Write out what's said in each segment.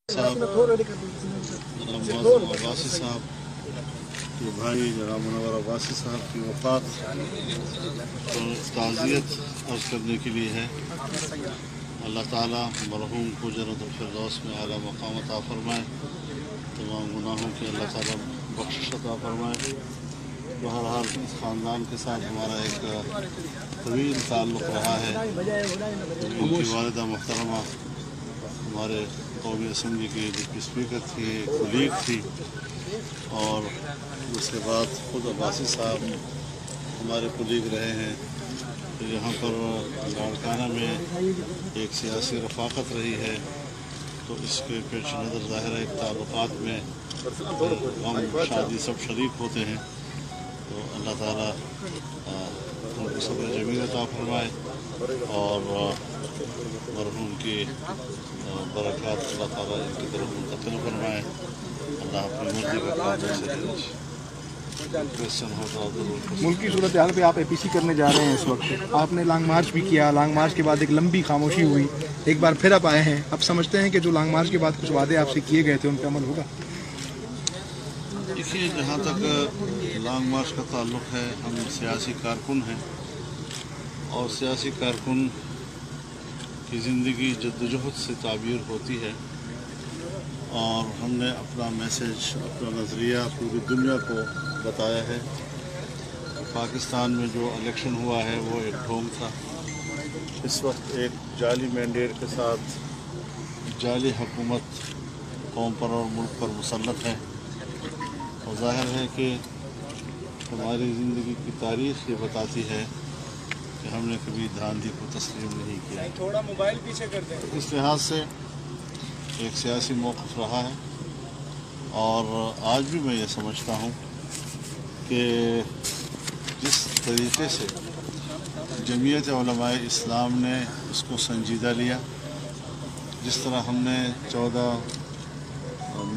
अब्बासी साहब के भाई जनाब मुनव्वर अब्बासी साहब की वफ़ात तो ताज़ियत अर्ज़ करने के लिए है। अल्लाह ताला मरहूम को जन्नतुल फिरदौस में आला मक़ाम अता फ़रमाए, तमाम गुनाहों की अल्लाह ताला बख्शिश अता फ़रमाए। बहरहाल इस ख़ानदान के साथ हमारा एक तवील ताल्लुक़ रहा है। उनकी वालिदा मोहतरमा हमारे कौमी असम्बली की डिप्टी स्पीकर थी, कुलीग थी, और उसके बाद ख़ुद अब्बासी साहब हमारे कुलीग रहे हैं। तो यहाँ पर लाड़काना में एक सियासी रफ़ाक़त रही है, तो इसके पेश नज़र ज़ाहिर है ताल्लुक़ात में हम शादी सब शरीक होते हैं। तो अल्लाह ताला उनको सब्र जमील अता फ़रमाए और मरहूम की बरक़ात अल्लाह ताला इनकी तरफ मुंतक़िल फरमाए। अल्लाह अपनी मर्ज़ी का काम से क्वेश्चन होता है। मुल्क की सूरत हाल पे आप एपीसी करने जा रहे हैं इस वक्त, आपने लॉन्ग मार्च भी किया, लॉन्ग मार्च के बाद एक लंबी खामोशी हुई, एक बार फिर आप आए हैं। अब समझते हैं कि जो लॉन्ग मार्च के बाद कुछ वादे आपसे किए गए थे उन पर अमल होगा? देखिए, जहाँ तक लॉन्ग मार्च का ताल्लुक़ है, हम सियासी कारकुन हैं और सियासी कारकुन की ज़िंदगी जद्दोजहद से ताबीर होती है, और हमने अपना मैसेज, अपना नज़रिया पूरी दुनिया को बताया है। पाकिस्तान में जो इलेक्शन हुआ है वो एक ढोंग था। इस वक्त एक जाली मैंडेट के साथ जाली हुकूमत कौम पर और मुल्क पर मुसल्लत है, और ज़ाहिर है कि हमारी ज़िंदगी की तारीख़ ये बताती है कि हमने कभी धांधली को तस्लीम नहीं किया। थोड़ा मोबाइल पीछे कर दें। तो इस लिहाज से एक सियासी मौक़िफ़ रहा है, और आज भी मैं ये समझता हूँ कि जिस तरीक़े से जमीयत उलमाए इस्लाम ने इसको संजीदा लिया, जिस तरह हमने 14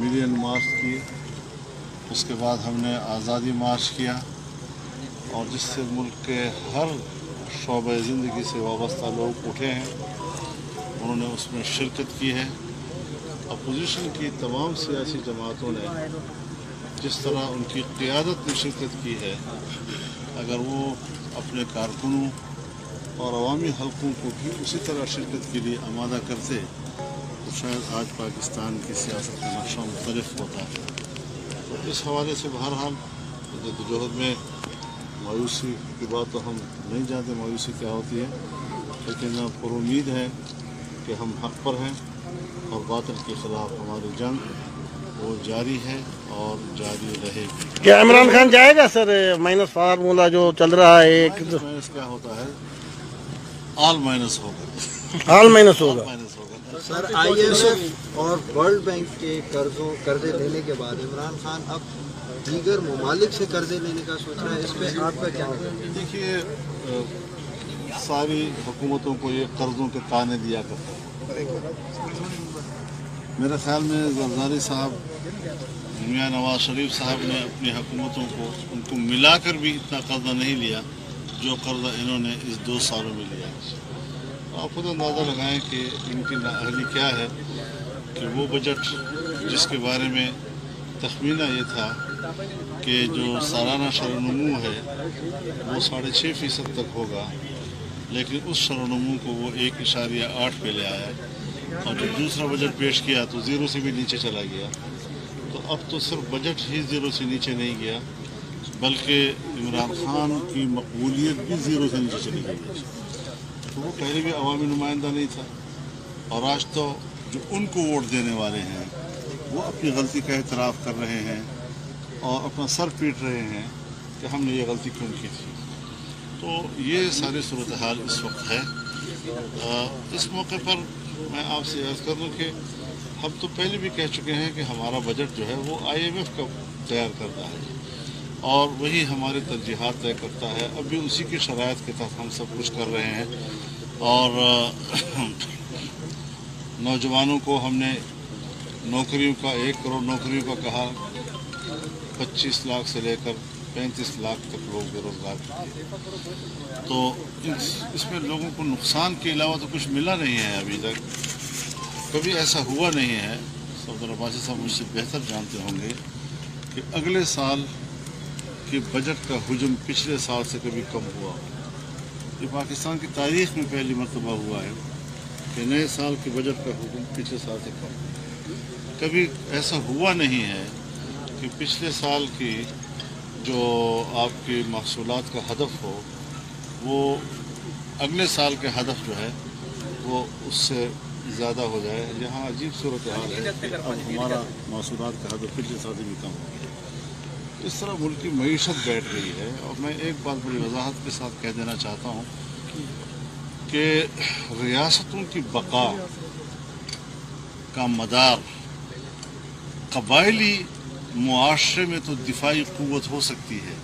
मिलियन मार्च किए, उसके बाद हमने आज़ादी मार्च किया, और जिससे मुल्क के हर शोबे ज़िंदगी से वाबस्ता लोग उठे हैं, उन्होंने उसमें शिरकत की है। अपोजिशन की तमाम सियासी जमातों ने जिस तरह उनकी क़ियादत में शिरकत की है, अगर वो अपने कारकुनों और अवामी हलकों को भी उसी तरह शिरकत के लिए आमादा करते तो शायद आज पाकिस्तान की सियासत का नक्शा मुख्तलिफ होता है। तो इस हवाले से बहरहाल जद्दोजहद में मायूसी की बात तो हम नहीं जानते मायूसी क्या होती है, लेकिन पर उम्मीद है कि हम हक़ पर हैं और बातिल के ख़िलाफ़ हमारी जंग वो जारी है और जारी रहेगी। क्या इमरान खान जाएगा सर? माइनस फार्मूला जो चल रहा है, एक माइनस क्या होता है? ऑल माइनस होगा। ऑल माइनस होगा। सर, IMF और वर्ल्ड बैंक के कर्जे लेने के बाद इमरान खान अब दीगर ममालिक से कर्जे लेने का सोच रहा है, इस पर आपका क्या कहना है? देखिए, सारी हुकूमतों को ये कर्ज़ों के ताने दिया करता है। मेरे ख़्याल में ज़रदारी साहब, मियां नवाज शरीफ साहब ने अपनी हुकूमतों को उनको मिलाकर भी इतना कर्जा नहीं लिया जो कर्जा इन्होंने इस 2 सालों में लिया। आप खुद अंदाज़ा लगाएं कि इनकी नाअहली क्या है कि वो बजट जिसके बारे में तखमीना ये था कि जो सालाना शरनमू है वो 6.5% तक होगा, लेकिन उस शरनमू को वो 1.8 पे ले आया, और जब दूसरा बजट पेश किया तो 0 से भी नीचे चला गया। तो अब तो सिर्फ बजट ही 0 से नीचे नहीं गया, बल्कि इमरान खान की मकबूलियत भी 0 से नीचे चली गई। तो वो पहले भी अवामी नुमाइंदा नहीं था, और आज तो जो उनको वोट देने वाले हैं वो अपनी गलती का एतराफ़ कर रहे हैं और अपना सर पीट रहे हैं कि हमने ये गलती क्यों की थी। तो ये सारी सूरत हाल इस वक्त है। इस मौके पर मैं आपसे अर्ज़ कर दूँ कि हम तो पहले भी कह चुके हैं कि हमारा बजट जो है वो IMF का तैयार करता है और वही हमारे तरजीहात तय करता है। अभी उसी की शराइत के तहत हम सब कुछ कर रहे हैं, और नौजवानों को हमने नौकरियों का 1 करोड़ नौकरियों का कहा, 25 लाख से लेकर 35 लाख तक लोग बेरोज़गार हैं। तो इसमें लोगों को नुकसान के अलावा तो कुछ मिला नहीं है अभी तक, कभी ऐसा हुआ नहीं है। अब्दुल अब्बासी साहब मुझसे बेहतर जानते होंगे कि अगले साल के बजट का हुजूम पिछले साल से कभी कम हुआ। ये पाकिस्तान की तारीख में पहली मरतबा हुआ है कि नए साल के बजट का हुजूम पिछले साल से कम। कभी ऐसा हुआ नहीं है कि पिछले साल की जो आपकी महसूलात का हदफ हो वो अगले साल के हदफ जो है वो उससे ज़्यादा हो जाए। यहाँ अजीब सूरत हाल है कि अब हमारा महसूलात का हदफ पिछले साल से भी कम हो गया। इस तरह मुल्क की मईशत बैठ गई है। और मैं एक बात बड़ी वजाहत के साथ कह देना चाहता हूँ कि रियासतों की बका का मदार कबायली मुआशरे में तो दिफाई क़ुव्वत हो सकती है,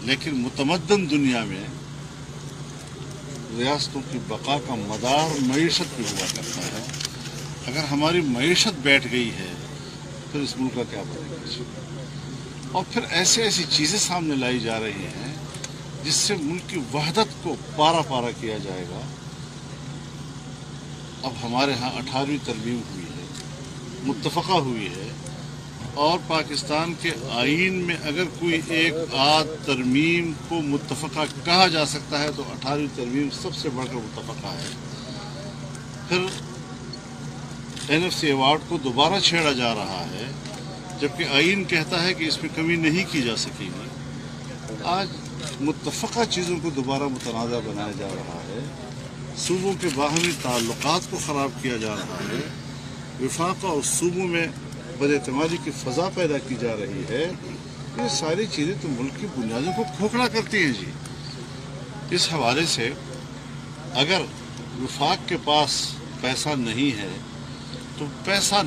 लेकिन मुतमद्दन दुनिया में रियासतों की बका का मदार मईशत पे हुआ करता है। अगर हमारी मईशत बैठ गई है फिर इस मुल्क का क्या बनेगा। और फिर ऐसी चीज़ें सामने लाई जा रही हैं जिससे मुल्क की वहदत को पारा पारा किया जाएगा। अब हमारे यहाँ 18वीं तरमीम हुई है, मुत्तफ़क़ा हुई है, और पाकिस्तान के आइन में अगर कोई एक आध तरमीम को मुत्तफ़क़ा कहा जा सकता है तो 18वीं तरमीम सबसे बढ़कर मुत्तफ़क़ा है। फिर NFC अवार्ड को दोबारा छेड़ा जा रहा है जबकि आइन कहता है कि इसमें कमी नहीं की जा सकेगी। आज मुत्तफ़क़ा चीज़ों को दोबारा मुतनाज़ा बनाया जा रहा है, सूबों के बाहमी ताल्लुक़ात को ख़राब किया जा रहा है, विफाक़ और सूबों में बदएतमादी की फ़ज़ा पैदा की जा रही है। ये सारी चीज़ें तो मुल्क की बुनियादों को खोखला करती हैं जी। इस हवाले से अगर विफाक़ के पास पैसा नहीं है तो पैसा